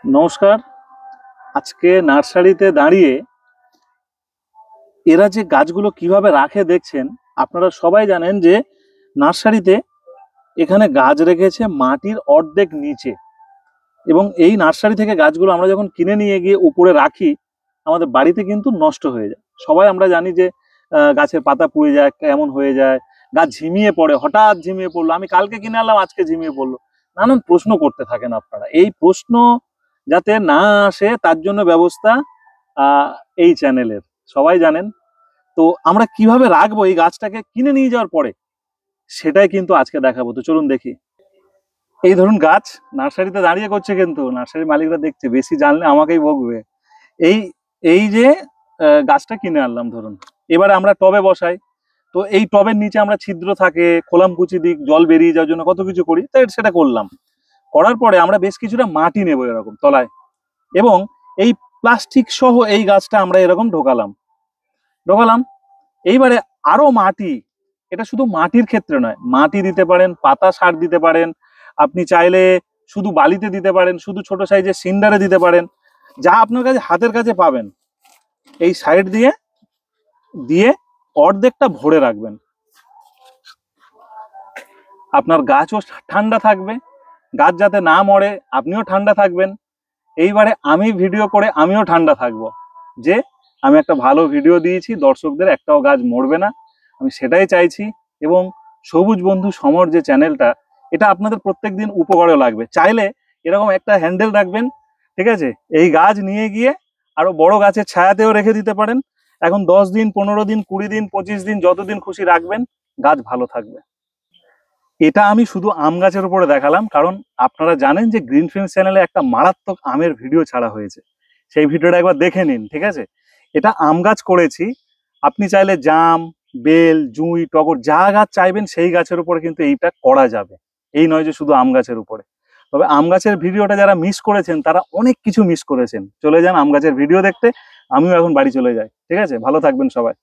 নমস্কার। আজকে নার্সারিতে দাঁড়িয়ে এরা যে গাছগুলো কিভাবে রাখে দেখছেন। আপনারা সবাই জানেন যে নার্সারিতে এখানে গাছ রেখেছে মাটির অর্ধেক নিচে, এবং এই নার্সারি থেকে গাছগুলো আমরা যখন কিনে নিয়ে গিয়ে উপরে রাখি আমাদের বাড়িতে কিন্তু নষ্ট হয়ে যায়। সবাই আমরা জানি যে গাছের পাতা পুড়ে যায়, কেমন হয়ে যায়, গাছ ঝিমিয়ে পড়ে, হঠাৎ ঝিমিয়ে পড়লো, আমি কালকে কিনে আনলাম আজকে ঝিমিয়ে পড়লো। নানান প্রশ্ন করতে থাকেন আপনারা। এই প্রশ্ন যাতে না আসে তার জন্য ব্যবস্থা আহ, এই চ্যানেলের, সবাই জানেন। তো আমরা কিভাবে রাখবো এই গাছটাকে কিনে নিয়ে যাওয়ার পরে, সেটাই কিন্তু আজকে দেখাবো। তো চলুন দেখি। এই ধরুন গাছ নার্সারিতে দাঁড়িয়ে করছে, কিন্তু নার্সারির মালিকরা দেখছে, বেশি জানলে আমাকেই বকবে। এই এই যে গাছটা কিনে আনলাম ধরুন, এবারে আমরা টবে বসাই। তো এই টবের নিচে আমরা ছিদ্র থাকে, খোলাম কুচি দিক, জল বেরিয়ে যাওয়ার জন্য কত কিছু করি, তাই সেটা করলাম। করার পরে আমরা বেশ কিছুটা মাটি নেবো এরকম তলায়, এবং এই প্লাস্টিক সহ এই গাছটা আমরা এরকম ঢোকালাম। এইবারে আরো মাটি, এটা শুধু মাটির ক্ষেত্রে নয়, মাটি দিতে পারেন, পাতা সার দিতে পারেন, আপনি চাইলে শুধু বালিতে দিতে পারেন, শুধু ছোট সাইজের সিন্ডারে দিতে পারেন, যা আপনার কাছে হাতের কাছে পাবেন। এই সাইড দিয়ে দিয়ে অর্ধেকটা ভরে রাখবেন। আপনার গাছও ঠান্ডা থাকবে, গাছ যাতে না মরে, আপনিও ঠান্ডা থাকবেন। এইবারে আমি ভিডিও করে আমিও ঠান্ডা থাকবো, যে আমি একটা ভালো ভিডিও দিয়েছি, দর্শকদের একটাও গাছ মরবে না, আমি সেটাই চাইছি। এবং সবুজ বন্ধু সমর যে চ্যানেলটা, এটা আপনাদের প্রত্যেকদিন উপকারেও লাগবে। চাইলে এরকম একটা হ্যান্ডেল রাখবেন, ঠিক আছে, এই গাছ নিয়ে গিয়ে আরো বড় গাছের ছায়াতেও রেখে দিতে পারেন। এখন 10 দিন, 15 দিন, 20 দিন, 25 দিন, যতদিন খুশি রাখবেন, গাছ ভালো থাকবে। এটা আমি শুধু আম গাছের উপরে দেখালাম, কারণ আপনারা জানেন যে গ্রিন ফিল্মস চ্যানেলে একটা মারাত্মক আমের ভিডিও ছাড়া হয়েছে, সেই ভিডিওটা একবার দেখে নিন, ঠিক আছে। এটা আম গাছ করেছি, আপনি চাইলে জাম, বেল, জুঁই, টগর যা গাছ চাইবেন সেই গাছের উপরে কিন্তু এইটা করা যাবে। এই নয় যে শুধু আম গাছের উপরে। তবে আম গাছের ভিডিওটা যারা মিস করেছেন তারা অনেক কিছু মিস করেছেন। চলে যান আম গাছের ভিডিও দেখতে। আমিও এখন বাড়ি চলে যাই, ঠিক আছে। ভালো থাকবেন সবাই।